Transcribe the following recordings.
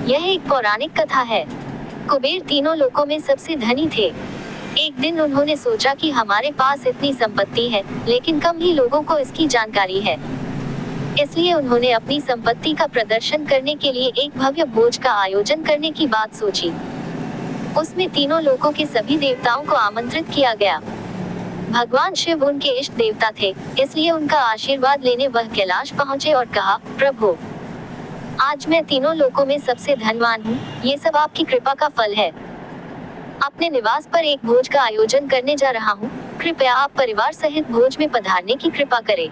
यह एक पौराणिक कथा है। कुबेर तीनों लोकों में सबसे धनी थे। एक दिन उन्होंने सोचा कि हमारे पास इतनी संपत्ति है, लेकिन कम ही लोगों को इसकी जानकारी है। इसलिए उन्होंने अपनी संपत्ति का प्रदर्शन करने के लिए एक भव्य भोज का आयोजन करने की बात सोची। उसमें तीनों लोकों के सभी देवताओं को आमंत्रित किया गया। भगवान शिव उनके इष्ट देवता थे, इसलिए उनका आशीर्वाद लेने वह कैलाश पहुंचे और कहा, प्रभु, आज मैं तीनों लोकों में सबसे धनवान हूँ। ये सब आपकी कृपा का फल है। अपने निवास पर एक भोज का आयोजन करने जा रहा हूँ। कृपया आप परिवार सहित भोज में पधारने की कृपा करें।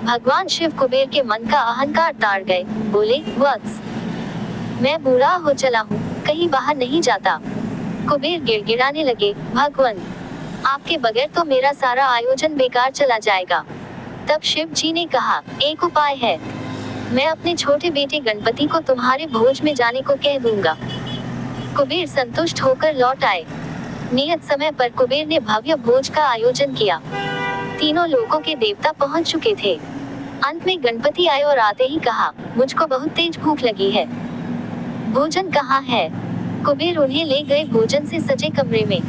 भगवान शिव कुबेर के मन का अहंकार ताड़ गए। बोले, वत्स, मैं बूढ़ा हो चला हूँ, कहीं बाहर नहीं जाता। कुबेर गिड़गिड़ाने लगे, भगवान, आपके बगैर तो मेरा सारा आयोजन बेकार चला जाएगा। तब शिव जी ने कहा, एक उपाय है। मैं अपने छोटे बेटे गणपति को तुम्हारे भोज में जाने को कह दूंगा। कुबेर संतुष्ट होकर लौट आए। नियत समय पर कुबेर ने भव्य भोज का आयोजन किया। तीनों लोकों के देवता पहुंच चुके थे। अंत में गणपति आए और आते ही कहा, मुझको बहुत तेज भूख लगी है। भोजन कहाँ है? कुबेर उन्हें ले गए भोजन से सजे कमरे में।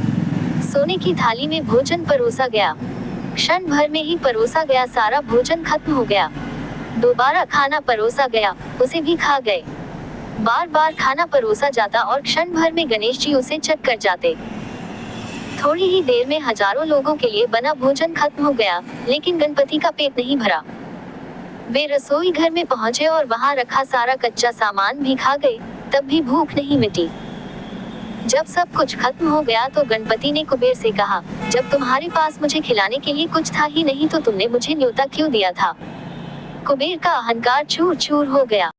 सोने की थाली में भोजन परोसा गया। क्षण भर में ही परोसा गया सारा भोजन खत्म हो गया। दोबारा खाना परोसा गया, उसे भी खा गए। बार बार खाना परोसा जाता और क्षण भर में गणेश जी उसे चट कर जाते। थोड़ी ही देर में हजारों लोगों के लिए बना भोजन खत्म हो गया, लेकिन गणपति का पेट नहीं भरा। वे रसोई घर में पहुंचे और वहां रखा सारा कच्चा सामान भी खा गए, तब भी भूख नहीं मिटी। जब सब कुछ खत्म हो गया तो गणपति ने कुबेर से कहा, जब तुम्हारे पास मुझे खिलाने के लिए कुछ था ही नहीं तो तुमने मुझे न्योता क्यों दिया था? कुबेर का अहंकार चूर चूर हो गया।